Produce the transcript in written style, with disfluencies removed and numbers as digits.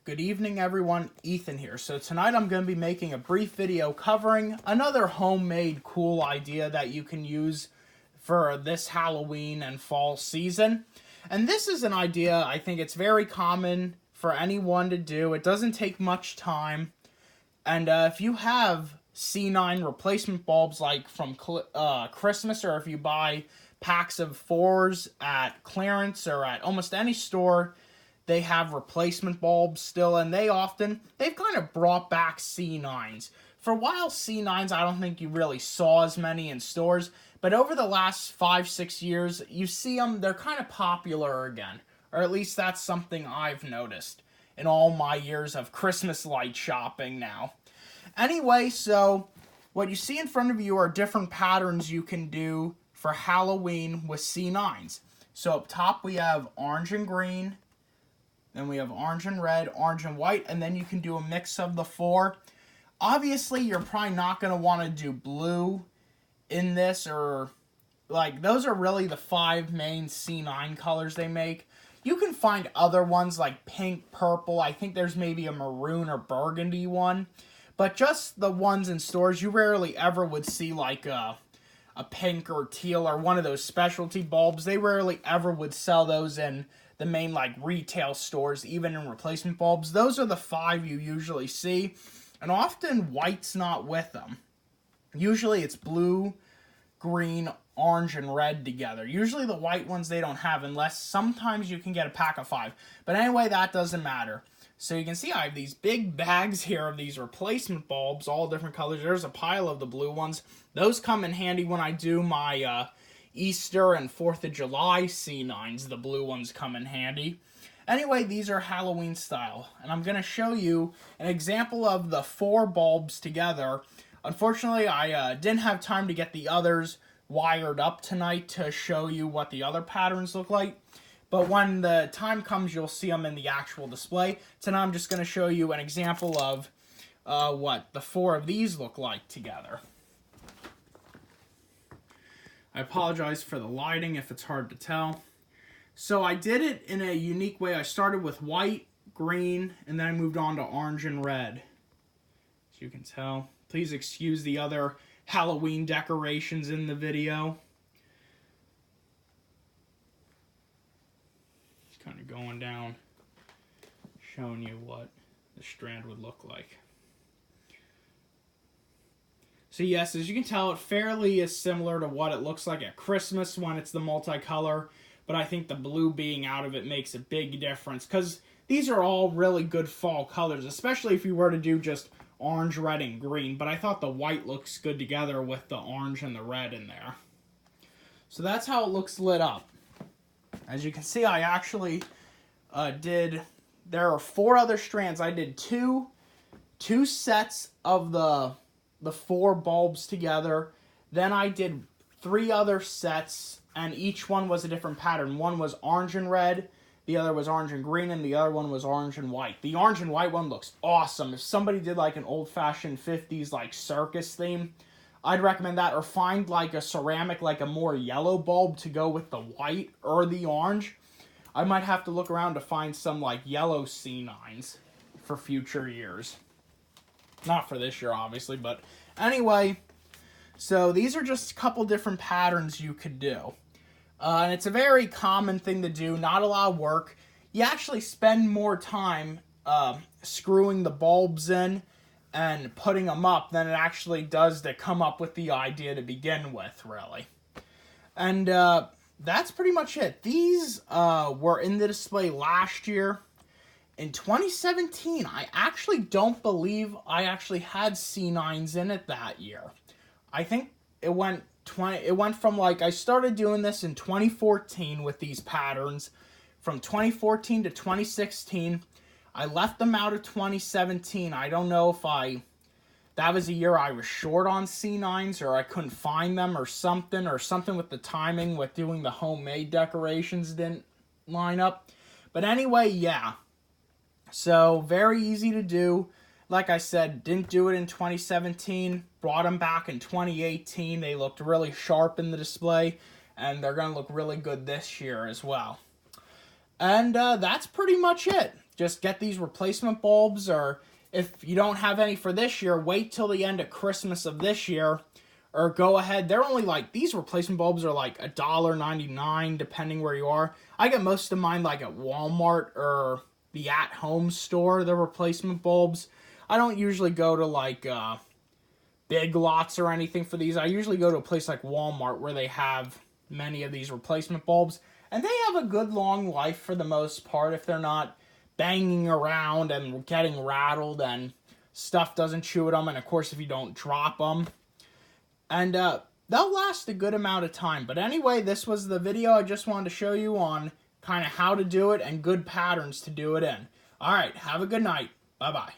Good evening everyone, Ethan here. So tonight I'm going to be making a brief video covering another homemade cool idea that you can use for this Halloween and fall season. And this is an idea, I think it's very common for anyone to do. It doesn't take much time. And if you have C9 replacement bulbs like from Christmas, or if you buy packs of 4s at clearance or at almost any store, they have replacement bulbs still, and they've kind of brought back C9s. For a while, C9s, I don't think you really saw as many in stores, but over the last 5-6 years, you see them, they're kind of popular again. Or at least that's something I've noticed in all my years of Christmas light shopping now. Anyway, so what you see in front of you are different patterns you can do for Halloween with C9s. So up top we have orange and green, then we have orange and red, orange and white, and then you can do a mix of the 4. Obviously, you're probably not going to want to do blue in this, or like those are really the 5 main C9 colors they make. You can find other ones like pink, purple. I think there's maybe a maroon or burgundy one. But just the ones in stores, you rarely ever would see like a pink or teal or one of those specialty bulbs. They rarely ever would sell those in the main like retail stores, even in replacement bulbs. Those are the 5 you usually see, and often white's not with them. Usually it's blue, green, orange, and red together. Usually the white ones they don't have, unless sometimes you can get a pack of 5. But anyway, that doesn't matter. So you can see I have these big bags here of these replacement bulbs, all different colors. There's a pile of the blue ones. Those come in handy when I do my Easter and 4th of July C9s. The blue ones come in handy. Anyway, these are Halloween style, and I'm going to show you an example of the 4 bulbs together. Unfortunately, I didn't have time to get the others wired up tonight to show you what the other patterns look like. But when the time comes, you'll see them in the actual display. Tonight I'm just going to show you an example of what the 4 of these look like together. I apologize for the lighting if it's hard to tell. So I did it in a unique way. I started with white, green, and then I moved on to orange and red. As you can tell. Please excuse the other Halloween decorations in the video. Just kind of going down, showing you what the strand would look like. So yes, as you can tell, it fairly is similar to what it looks like at Christmas when it's the multicolor, but I think the blue being out of it makes a big difference, because these are all really good fall colors, especially if you were to do just orange, red, and green, but I thought the white looks good together with the orange and the red in there. So that's how it looks lit up. As you can see, I actually there are 4 other strands. I did two sets of the 4 bulbs together. Then I did 3 other sets, and each one was a different pattern. One was orange and red, the other was orange and green, and the other one was orange and white. The orange and white one looks awesome. If somebody did like an old-fashioned 50s like circus theme, I'd recommend that, or find like a ceramic, like a more yellow bulb to go with the white or the orange. I might have to look around to find some like yellow C9s for future years. Not for this year, obviously, but anyway, so these are just a couple different patterns you could do. And it's a very common thing to do, not a lot of work. You actually spend more time screwing the bulbs in and putting them up than it actually does to come up with the idea to begin with, really. And that's pretty much it. These were in the display last year. In 2017, I actually don't believe I actually had C9s in it that year. I think it went from like, I started doing this in 2014 with these patterns. From 2014 to 2016, I left them out of 2017. I don't know if that was a year I was short on C9s, or I couldn't find them, or something with the timing with doing the homemade decorations didn't line up. But anyway, yeah. So, very easy to do. Like I said, didn't do it in 2017. Brought them back in 2018. They looked really sharp in the display. And they're going to look really good this year as well. And that's pretty much it. just get these replacement bulbs, or if you don't have any for this year, wait till the end of Christmas of this year, or go ahead. They're only like, these replacement bulbs are like $1.99 depending where you are. I get most of mine like at Walmart or the at-home store, the replacement bulbs. I don't usually go to like Big Lots or anything for these. I usually go to a place like Walmart where they have many of these replacement bulbs, and they have a good long life for the most part if they're not banging around and getting rattled and stuff doesn't chew at them, and of course if you don't drop them. And they'll last a good amount of time. But anyway, this was the video I just wanted to show you on kind of how to do it and good patterns to do it in. Alright, have a good night. Bye-bye.